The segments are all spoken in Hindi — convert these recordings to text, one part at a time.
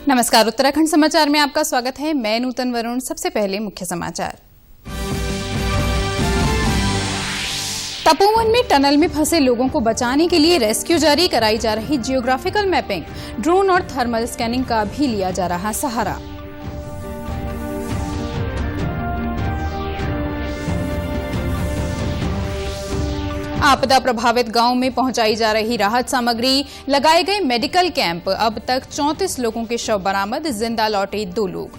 नमस्कार, उत्तराखंड समाचार में आपका स्वागत है। मैं नूतन वरुण। सबसे पहले मुख्य समाचार। तपोवन में टनल में फंसे लोगों को बचाने के लिए रेस्क्यू जारी, कराई जा रही जियोग्राफिकल मैपिंग, ड्रोन और थर्मल स्कैनिंग का भी लिया जा रहा सहारा। आपदा प्रभावित गांव में पहुंचाई जा रही राहत सामग्री, लगाए गए मेडिकल कैंप। अब तक 34 लोगों के शव बरामद, जिंदा लौटे 2 लोग।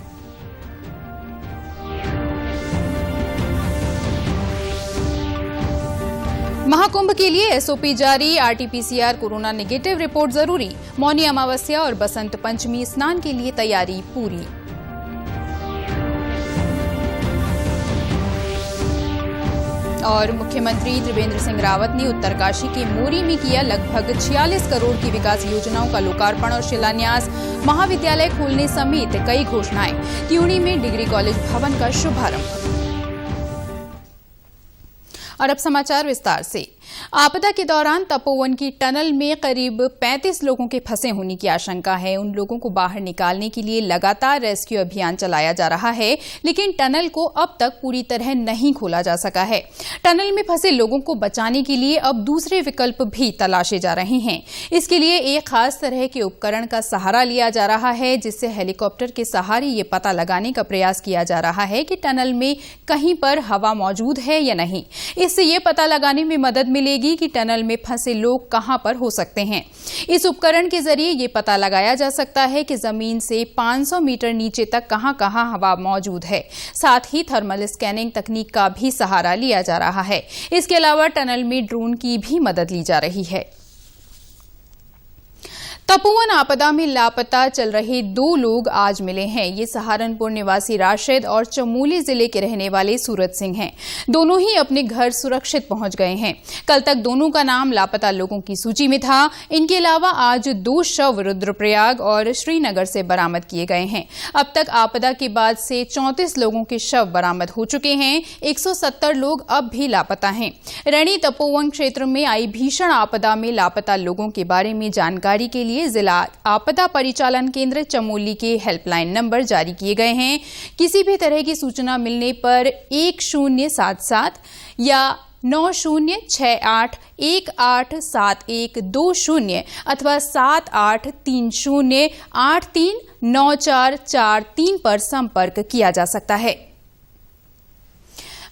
महाकुंभ के लिए एसओपी जारी, आरटीपीसीआर कोरोना नेगेटिव रिपोर्ट जरूरी। मौनी अमावस्या और बसंत पंचमी स्नान के लिए तैयारी पूरी। और मुख्यमंत्री त्रिवेंद्र सिंह रावत ने उत्तरकाशी के मोरी में किया लगभग 46 करोड़ की विकास योजनाओं का लोकार्पण और शिलान्यास। महाविद्यालय खोलने समेत कई घोषणाएं। त्यूणी में डिग्री कॉलेज भवन का शुभारंभ। और अब समाचार विस्तार से। आपदा के दौरान तपोवन की टनल में करीब 35 लोगों के फंसे होने की आशंका है। उन लोगों को बाहर निकालने के लिए लगातार रेस्क्यू अभियान चलाया जा रहा है, लेकिन टनल को अब तक पूरी तरह नहीं खोला जा सका है। टनल में फंसे लोगों को बचाने के लिए अब दूसरे विकल्प भी तलाशे जा रहे हैं। इसके लिए एक खास तरह के उपकरण का सहारा लिया जा रहा है, जिससे हेलीकॉप्टर के सहारे ये पता लगाने का प्रयास किया जा रहा है कि टनल में कहीं पर हवा मौजूद है या नहीं। इससे ये पता लगाने में मदद मिलेगी कि टनल में फंसे लोग कहां पर हो सकते हैं। इस उपकरण के जरिए ये पता लगाया जा सकता है कि जमीन से 500 मीटर नीचे तक कहां-कहां हवा मौजूद है। साथ ही थर्मल स्कैनिंग तकनीक का भी सहारा लिया जा रहा है। इसके अलावा टनल में ड्रोन की भी मदद ली जा रही है। तपोवन आपदा में लापता चल रहे 2 लोग आज मिले हैं। ये सहारनपुर निवासी राशिद और चमोली जिले के रहने वाले सूरज सिंह हैं। दोनों ही अपने घर सुरक्षित पहुंच गए हैं। कल तक दोनों का नाम लापता लोगों की सूची में था। इनके अलावा आज 2 शव रुद्रप्रयाग और श्रीनगर से बरामद किए गए हैं। अब तक आपदा के बाद से 34 लोगों के शव बरामद हो चुके हैं। 170 लोग अब भी लापता हैं। रैणी तपोवन क्षेत्र में आई भीषण आपदा में लापता लोगों के बारे में जानकारी के लिए जिला आपदा परिचालन केंद्र चमोली के हेल्पलाइन नंबर जारी किए गए हैं। किसी भी तरह की सूचना मिलने पर 1077 या 9068187120 अथवा 7830839443 पर संपर्क किया जा सकता है।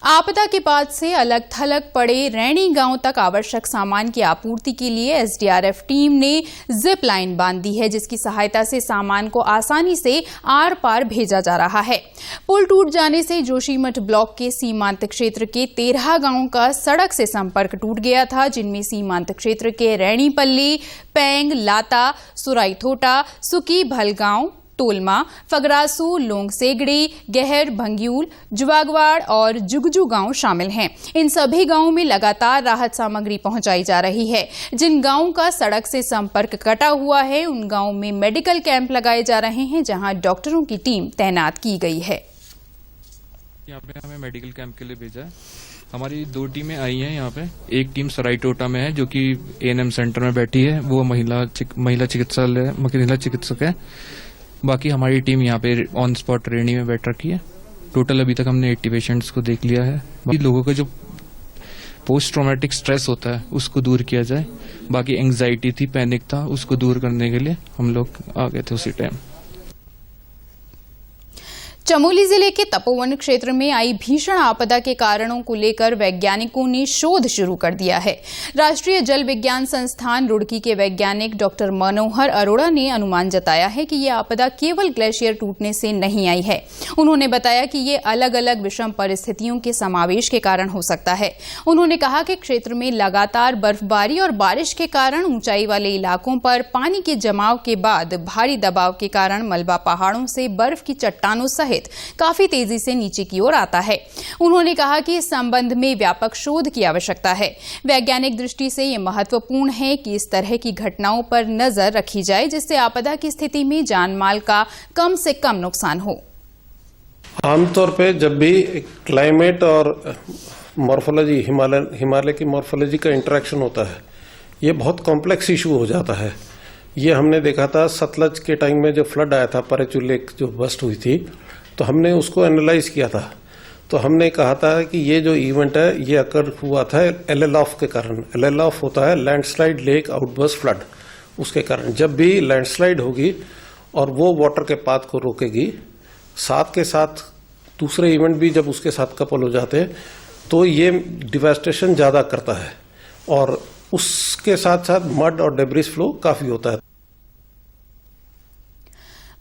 आपदा के बाद से अलग थलग पड़े रैणी गांव तक आवश्यक सामान की आपूर्ति के लिए एसडीआरएफ टीम ने जिप लाइन बांध दी है, जिसकी सहायता से सामान को आसानी से आर पार भेजा जा रहा है। पुल टूट जाने से जोशीमठ ब्लॉक के सीमांत क्षेत्र के 13 गांवों का सड़क से संपर्क टूट गया था, जिनमें सीमांत क्षेत्र के रैणीपल्ली, पैंग, लाता, सुराईथोटा, सुकी भलगांव, तोलमा, फगरासू, लोंगसेगड़ी, गहर, भंग्यूल, जुवागवाड़ और जुगजू गांव शामिल हैं। इन सभी गांवों में लगातार राहत सामग्री पहुंचाई जा रही है। जिन गांवों का सड़क से संपर्क कटा हुआ है, उन गांवों में मेडिकल कैंप लगाए जा रहे हैं, जहां डॉक्टरों की टीम तैनात की गई है। यहाँ पे हमें मेडिकल कैंप के लिए भेजा है। हमारी 2 टीमें आई हैं यहाँ पे। एक टीम सराईटोटा में है, जो कि एएनएम सेंटर में बैठी है। वो महिला चिकित्सक है। बाकी हमारी टीम यहाँ पे ऑन स्पॉट रेणी में बैठ रखी है। टोटल अभी तक हमने 80 पेशेंट्स को देख लिया है। बाकी लोगों का जो पोस्ट ट्रॉमेटिक स्ट्रेस होता है उसको दूर किया जाए। बाकी एंग्जाइटी थी, पैनिक था, उसको दूर करने के लिए हम लोग आ गए थे उसी टाइम। चमोली जिले के तपोवन क्षेत्र में आई भीषण आपदा के कारणों को लेकर वैज्ञानिकों ने शोध शुरू कर दिया है। राष्ट्रीय जल विज्ञान संस्थान रुड़की के वैज्ञानिक डॉक्टर मनोहर अरोड़ा ने अनुमान जताया है कि ये आपदा केवल ग्लेशियर टूटने से नहीं आई है। उन्होंने बताया कि ये अलग अलग विषम परिस्थितियों के समावेश के कारण हो सकता है। उन्होंने कहा कि क्षेत्र में लगातार बर्फबारी और बारिश के कारण ऊंचाई वाले इलाकों पर पानी के जमाव के बाद भारी दबाव के कारण मलबा पहाड़ों से बर्फ की चट्टानों सहित काफी तेजी से नीचे की ओर आता है। उन्होंने कहा कि इस संबंध में व्यापक शोध की आवश्यकता है। वैज्ञानिक दृष्टि से यह महत्वपूर्ण है कि इस तरह की घटनाओं पर नजर रखी जाए, जिससे आपदा की स्थिति में जान माल का कम से कम नुकसान हो। आमतौर पे जब भी क्लाइमेट और मॉर्फोलॉजी, हिमालय की मॉर्फोलॉजी का इंटरेक्शन होता है, ये बहुत कॉम्प्लेक्स इशू हो जाता है। ये हमने देखा था सतलज के टाइम में जो फ्लड आया था, परेचू लेक जो बस्ट हुई थी, तो हमने उसको एनालाइज किया था। तो हमने कहा था कि ये जो इवेंट है ये अकर हुआ था एलएलऑफ के कारण। एलएलऑफ होता है लैंडस्लाइड लेक आउटबर्स्ट फ्लड। उसके कारण जब भी लैंडस्लाइड होगी और वो वाटर के पाथ को रोकेगी, साथ के साथ दूसरे इवेंट भी जब उसके साथ कपल हो जाते हैं तो ये डिवास्टेशन ज्यादा करता है और उसके साथ साथ मड और डेब्रिस फ्लो काफी होता है।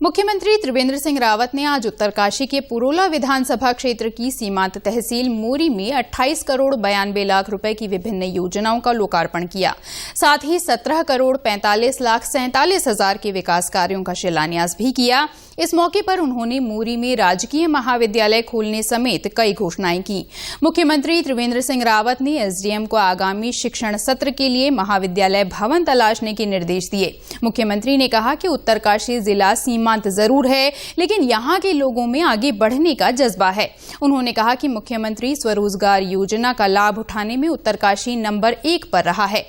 मुख्यमंत्री त्रिवेंद्र सिंह रावत ने आज उत्तरकाशी के पुरोला विधानसभा क्षेत्र की सीमांत तहसील मोरी में 28 करोड़ 92 लाख रुपए की विभिन्न योजनाओं का लोकार्पण किया। साथ ही 17 करोड़ 45 लाख 47 हजार के विकास कार्यों का शिलान्यास भी किया। इस मौके पर उन्होंने मोरी में राजकीय महाविद्यालय खोलने समेत कई घोषणाएं की। मुख्यमंत्री त्रिवेंद्र सिंह रावत ने एसडीएम को आगामी शिक्षण सत्र के लिए महाविद्यालय भवन तलाशने के निर्देश दिए। मुख्यमंत्री ने कहा कि उत्तरकाशी जिला सीमांत जरूर है, लेकिन यहां के लोगों में आगे बढ़ने का जज्बा है। उन्होंने कहा कि मुख्यमंत्री स्वरोजगार योजना का लाभ उठाने में उत्तरकाशी नंबर 1 पर रहा है।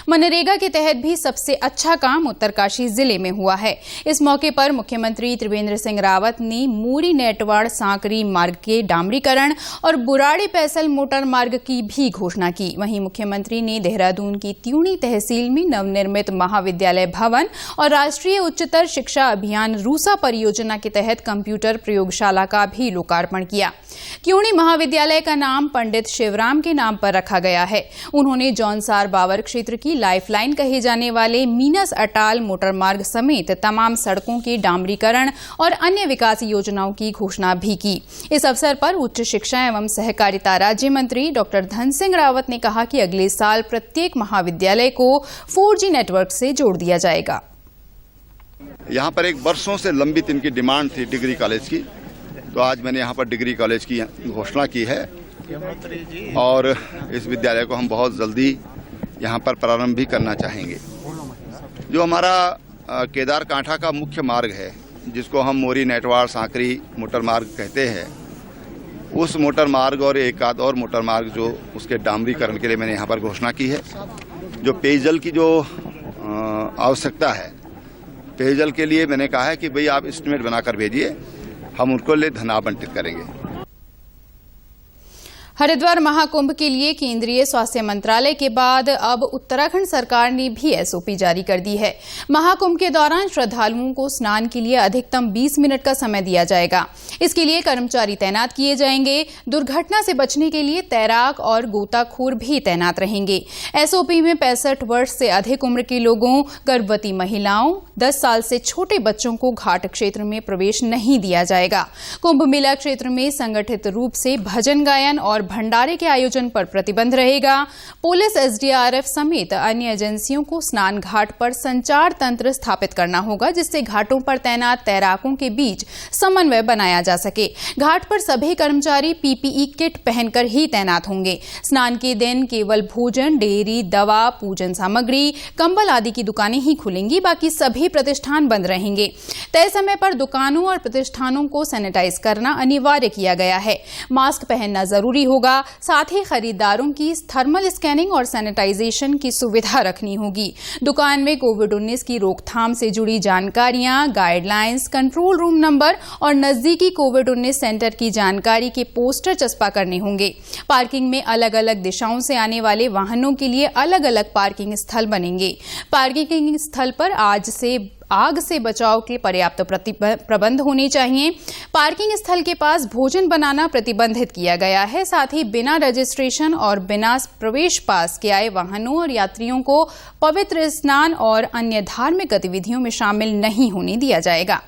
मनरेगा के तहत भी सबसे अच्छा काम उत्तरकाशी जिले में हुआ है। इस मौके पर मुख्यमंत्री त्रिवेंद्र सिंह रावत ने मोरी नेटवाड़ सांकरी मार्ग के डामरीकरण और बुराड़ी पैसल मोटर मार्ग की भी घोषणा की। वहीं मुख्यमंत्री ने देहरादून की त्यूणी तहसील में नवनिर्मित महाविद्यालय भवन और राष्ट्रीय उच्चतर शिक्षा अभियान रूसा परियोजना के तहत कंप्यूटर प्रयोगशाला का भी लोकार्पण किया। त्यूणी महाविद्यालय का नाम पंडित शिवराम के नाम पर रखा गया है। उन्होंने जौनसार बावर क्षेत्र की लाइफलाइन कहे जाने वाले मीनस अटाल मोटर मार्ग समेत तमाम सड़कों के डामरीकरण और अन्य विकास योजनाओं की घोषणा भी की। इस अवसर पर उच्च शिक्षा एवं सहकारिता राज्य मंत्री डॉक्टर धन सिंह रावत ने कहा कि अगले साल प्रत्येक महाविद्यालय को 4G नेटवर्क से जोड़ दिया जाएगा। यहाँ पर एक वर्षों से लंबित इनकी डिमांड थी डिग्री कॉलेज की, तो आज मैंने यहाँ पर डिग्री कॉलेज की घोषणा की है और इस विद्यालय को हम बहुत जल्दी यहाँ पर प्रारंभ भी करना चाहेंगे। जो हमारा केदार कांठा का मुख्य मार्ग है, जिसको हम मोरी नेटवाड़ सांकरी मोटर मार्ग कहते हैं, उस मोटर मार्ग और एक आध और मोटर मार्ग जो उसके डामरीकरण के लिए मैंने यहाँ पर घोषणा की है। जो पेयजल की जो आवश्यकता है, पेयजल के लिए मैंने कहा है कि भाई आप एस्टीमेट बनाकर भेजिए, हम उनको लिए धन आवंटित करेंगे। हरिद्वार महाकुंभ के लिए केंद्रीय स्वास्थ्य मंत्रालय के बाद अब उत्तराखंड सरकार ने भी एसओपी जारी कर दी है। महाकुंभ के दौरान श्रद्धालुओं को स्नान के लिए अधिकतम 20 मिनट का समय दिया जाएगा। इसके लिए कर्मचारी तैनात किए जाएंगे। दुर्घटना से बचने के लिए तैराक और गोताखोर भी तैनात रहेंगे। एसओपी में 65 वर्ष से अधिक उम्र के लोगों, गर्भवती महिलाओं, 10 साल से छोटे बच्चों को घाट क्षेत्र में प्रवेश नहीं दिया जाएगा। कुंभ मेला क्षेत्र में संगठित रूप से भजन गायन और भंडारे के आयोजन पर प्रतिबंध रहेगा। पुलिस, एसडीआरएफ समेत अन्य एजेंसियों को स्नान घाट पर संचार तंत्र स्थापित करना होगा, जिससे घाटों पर तैनात तैराकों के बीच समन्वय बनाया जा सके। घाट पर सभी कर्मचारी पीपीई किट पहनकर ही तैनात होंगे। स्नान के दिन केवल भोजन, डेयरी, दवा, पूजन सामग्री, कंबल आदि की दुकानें ही खुलेंगी। बाकी सभी प्रतिष्ठान बंद रहेंगे। तय समय पर दुकानों और प्रतिष्ठानों को सैनिटाइज करना अनिवार्य किया गया है। मास्क पहनना जरूरी होगा। साथ ही खरीदारों की थर्मल स्कैनिंग और सैनिटाइजेशन की सुविधा रखनी होगी। दुकान में कोविड-19 की रोकथाम से जुड़ी जानकारियां, गाइडलाइंस, कंट्रोल रूम नंबर और नजदीकी कोविड-19 सेंटर की जानकारी के पोस्टर चस्पा करने होंगे। पार्किंग में अलग अलग दिशाओं से आने वाले वाहनों के लिए अलग अलग पार्किंग स्थल बनेंगे। पार्किंग स्थल पर आग से बचाव के पर्याप्त प्रबंध होने चाहिए। पार्किंग स्थल के पास भोजन बनाना प्रतिबंधित किया गया है। साथ ही बिना रजिस्ट्रेशन और बिना प्रवेश पास के आए वाहनों और यात्रियों को पवित्र स्नान और अन्य धार्मिक गतिविधियों में शामिल नहीं होने दिया जाएगा।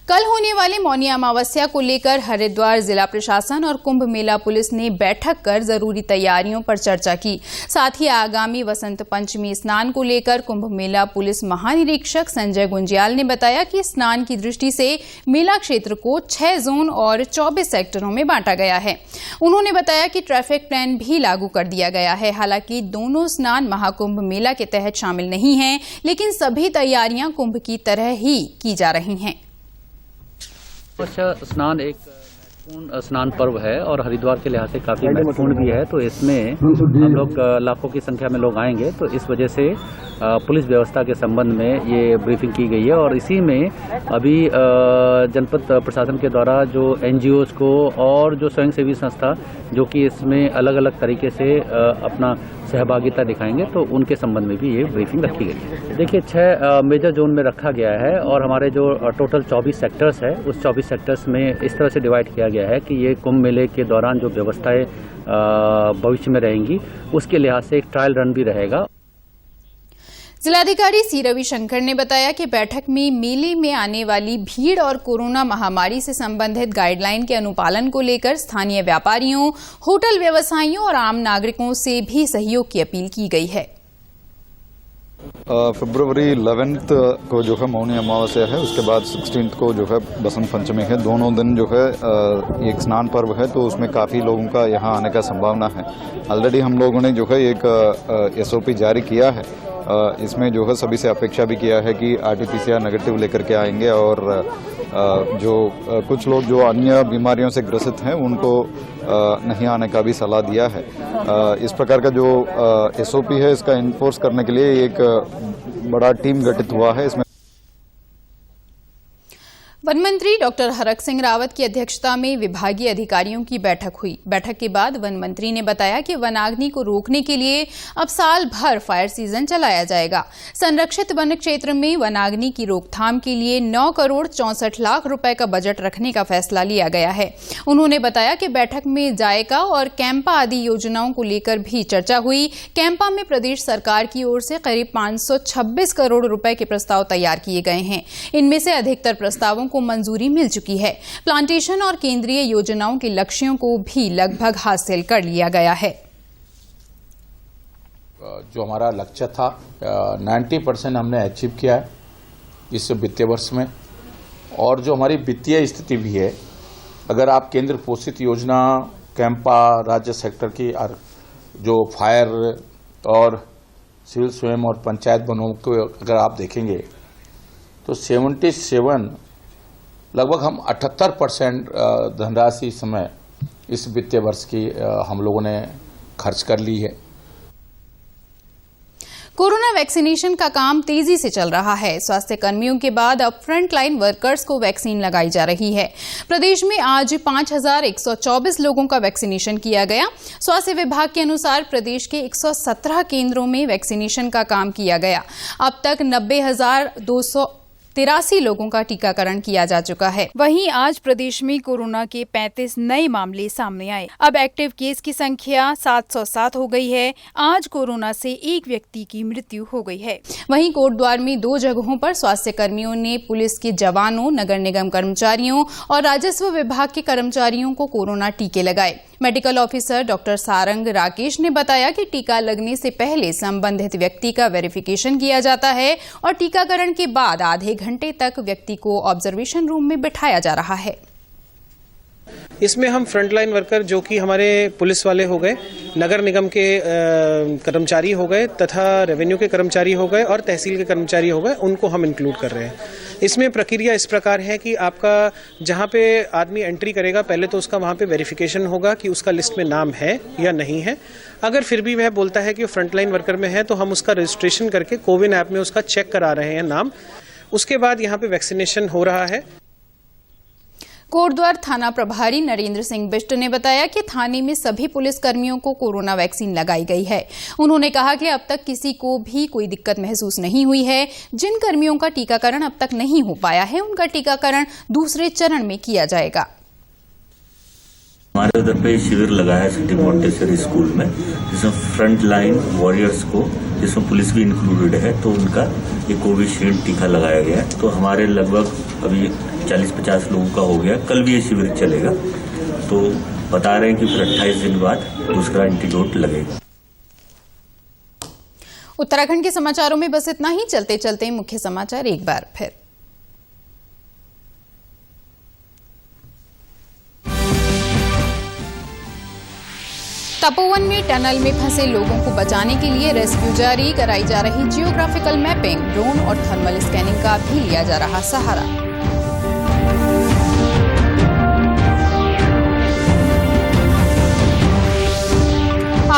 कल होने वाली मौनी अमावस्या को लेकर हरिद्वार जिला प्रशासन और कुंभ मेला पुलिस ने बैठक कर जरूरी तैयारियों पर चर्चा की। साथ ही आगामी वसंत पंचमी स्नान को लेकर कुंभ मेला पुलिस महानिरीक्षक संजय गुंजियाल ने बताया कि स्नान की दृष्टि से मेला क्षेत्र को 6 जोन और 24 सेक्टरों में बांटा गया है। उन्होंने बताया कि ट्रैफिक प्लान भी लागू कर दिया गया है। हालांकि दोनों स्नान महाकुंभ मेला के तहत शामिल नहीं हैं, लेकिन सभी तैयारियां कुंभ की तरह ही की जा रही हैं। स्नान एक स्नान पर्व है और हरिद्वार के लिहाज से काफ़ी महत्वपूर्ण भी है, तो इसमें हम लोग लाखों की संख्या में लोग आएंगे, तो इस वजह से पुलिस व्यवस्था के संबंध में ये ब्रीफिंग की गई है। और इसी में अभी जनपद प्रशासन के द्वारा जो NGOs को और जो स्वयंसेवी संस्था जो कि इसमें अलग अलग तरीके से अपना सहभागिता दिखाएंगे, तो उनके संबंध में भी ये ब्रीफिंग रखी गई है। देखिए 6 मेजर जोन में रखा गया है और हमारे जो टोटल 24 सेक्टर्स है, उस 24 सेक्टर्स में इस तरह से डिवाइड किया गया है कि ये कुंभ मेले के दौरान जो व्यवस्थाएं भविष्य में रहेंगी उसके लिहाज से एक ट्रायल रन भी रहेगा। जिलाधिकारी सी रविशंकर ने बताया कि बैठक में मेले में आने वाली भीड़ और कोरोना महामारी से संबंधित गाइडलाइन के अनुपालन को लेकर स्थानीय व्यापारियों, होटल व्यवसायियों और आम नागरिकों से भी सहयोग की अपील की गई है। फरवरी 11 को जो है मौनी अमावस्या है, उसके बाद 16 को जो है बसंत पंचमी है। दोनों दिन जो है एक स्नान पर्व है, तो उसमें काफ़ी लोगों का यहाँ आने का संभावना है। ऑलरेडी हम लोगों ने जो है एक SOP जारी किया है। इसमें जो है सभी से अपेक्षा भी किया है कि RT-PCR नेगेटिव लेकर के आएंगे और जो कुछ लोग जो अन्य बीमारियों से ग्रसित हैं उनको नहीं आने का भी सलाह दिया है। इस प्रकार का जो SOP है इसका इन्फोर्स करने के लिए एक बड़ा टीम गठित हुआ है। इसमें वन मंत्री डॉक्टर हरक सिंह रावत की अध्यक्षता में विभागीय अधिकारियों की बैठक हुई। बैठक के बाद वन मंत्री ने बताया कि वनाग्नि को रोकने के लिए अब साल भर फायर सीजन चलाया जाएगा। संरक्षित वन क्षेत्र में वनाग्नि की रोकथाम के लिए 9 करोड़ 64 लाख रुपए का बजट रखने का फैसला लिया गया है। उन्होंने बताया कि बैठक में जायका और कैंपा आदि योजनाओं को लेकर भी चर्चा हुई। कैंपा में प्रदेश सरकार की ओर से करीब 526 करोड़ रुपए के प्रस्ताव तैयार किए गए हैं। इनमें से अधिकतर प्रस्तावों को मंजूरी मिल चुकी है। प्लांटेशन और केंद्रीय योजनाओं के लक्ष्यों को भी लगभग हासिल कर लिया गया है। जो हमारा लक्ष्य था 90% हमने अचीव किया है इस वित्तीय वर्ष में। और जो हमारी वित्तीय स्थिति भी है, अगर आप केंद्र पोषित योजना, कैंपा, राज्य सेक्टर की जो फायर और सिविल स्वयं और पंचायत वनों को अगर आप देखेंगे तो 77 लगभग हम 78% धनराशि इस समय इस वित्तीय वर्ष की हम लोगों ने खर्च कर ली है। कोरोना वैक्सीनेशन का काम तेजी से चल रहा है। स्वास्थ्य कर्मियों के बाद अब फ्रंट लाइन वर्कर्स को वैक्सीन लगाई जा रही है। प्रदेश में आज 5124 लोगों का वैक्सीनेशन किया गया। स्वास्थ्य विभाग के अनुसार प्रदेश के 117 केंद्रों में वैक्सीनेशन का काम किया गया। अब तक 90,283 लोगों का टीकाकरण किया जा चुका है। वहीं आज प्रदेश में कोरोना के 35 नए मामले सामने आए। अब एक्टिव केस की संख्या 707 हो गई है। आज कोरोना से एक व्यक्ति की मृत्यु हो गई है। वहीं कोटद्वार में 2 जगहों पर स्वास्थ्य कर्मियों ने पुलिस के जवानों, नगर निगम कर्मचारियों और राजस्व विभाग के कर्मचारियों को कोरोना टीके लगाए। Medical officer doctor Sarang Rakesh ने बताया कि टीका लगने से पहले संबंधित व्यक्ति का वेरिफिकेशन किया जाता है और टीकाकरण के बाद आधे घंटे तक व्यक्ति को ऑब्जर्वेशन रूम में बिठाया जा रहा है। इसमें हम फ्रंटलाइन वर्कर जो कि हमारे पुलिस वाले हो गए, नगर निगम के कर्मचारी हो गए तथा रेवेन्यू के कर्मचारी हो गए और तहसील के कर्मचारी हो गए, उनको हम इंक्लूड कर रहे हैं। इसमें प्रक्रिया इस प्रकार है कि आपका जहां पे आदमी एंट्री करेगा, पहले तो उसका वहां पे वेरिफिकेशन होगा कि उसका लिस्ट में नाम है या नहीं है। अगर फिर भी वह बोलता है कि वो फ्रंटलाइन वर्कर में है, तो हम उसका रजिस्ट्रेशन करके कोविन ऐप में उसका चेक करा रहे हैं नाम। उसके बाद यहाँ पे वैक्सीनेशन हो रहा है। कोटद्वार थाना प्रभारी नरेंद्र सिंह बिष्ट ने बताया कि थाने में सभी पुलिस कर्मियों को कोरोना वैक्सीन लगाई गई है। उन्होंने कहा कि अब तक किसी को भी कोई दिक्कत महसूस नहीं हुई है। जिन कर्मियों का टीकाकरण अब तक नहीं हो पाया है, उनका टीकाकरण दूसरे चरण में किया जाएगा। हमारे उधर पे शिविर लगाया सिटी मॉन्टेसरी स्कूल में, जिसमें फ्रंट लाइन वॉरियर्स को, जिसमें पुलिस भी इंक्लूडेड है, तो उनका ये कोविशील्ड टीका लगाया गया है। तो हमारे लगभग अभी 40-50 लोगों का हो गया। कल भी ये शिविर चलेगा, तो बता रहे हैं कि फिर 28 दिन बाद दूसरा एंटीडोट लगेगा। उत्तराखंड के समाचारों में बस इतना ही। चलते चलते मुख्य समाचार एक बार फिर। तपोवन में टनल में फंसे लोगों को बचाने के लिए रेस्क्यू जारी, कराई जा रही जियोग्राफिकल मैपिंग, ड्रोन और थर्मल स्कैनिंग का भी लिया जा रहा सहारा।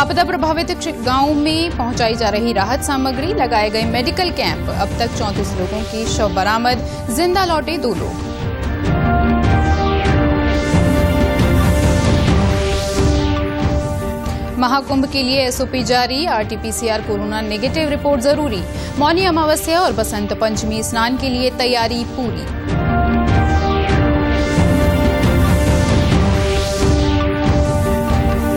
आपदा प्रभावित गांव में पहुंचाई जा रही राहत सामग्री, लगाए गए मेडिकल कैंप। अब तक 34 लोगों की शव बरामद, जिंदा लौटे 2 लोग। महाकुंभ के लिए एसओपी जारी, आरटीपीसीआर कोरोना नेगेटिव रिपोर्ट जरूरी। मौनी अमावस्या और बसंत पंचमी स्नान के लिए तैयारी पूरी।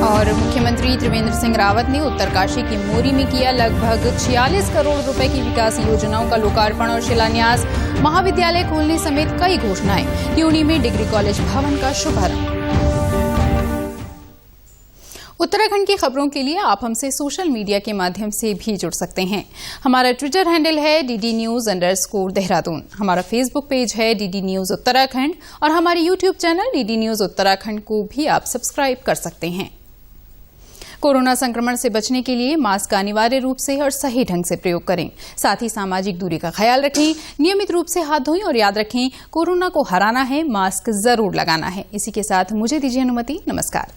और मुख्यमंत्री त्रिवेंद्र सिंह रावत ने उत्तरकाशी की मोरी में किया लगभग 46 करोड़ रुपए की विकास योजनाओं का लोकार्पण और शिलान्यास। महाविद्यालय खोलने समेत कई घोषणाएं। त्यूणी में डिग्री कॉलेज भवन का शुभारंभ। उत्तराखंड की खबरों के लिए आप हमसे सोशल मीडिया के माध्यम से भी जुड़ सकते हैं। हमारा ट्विटर हैंडल है DD News_देहरादून। हमारा फेसबुक पेज है DD News उत्तराखंड और हमारे YouTube channel DD News Uttarakhand को भी आप सब्सक्राइब कर सकते हैं। कोरोना संक्रमण से बचने के लिए मास्क का अनिवार्य रूप से और सही ढंग से प्रयोग करें। साथ ही सामाजिक दूरी का ख्याल रखें, नियमित रूप से हाथ धोएं और याद रखें, कोरोना को हराना है, मास्क जरूर लगाना है। इसी के साथ मुझे दीजिए अनुमति। नमस्कार।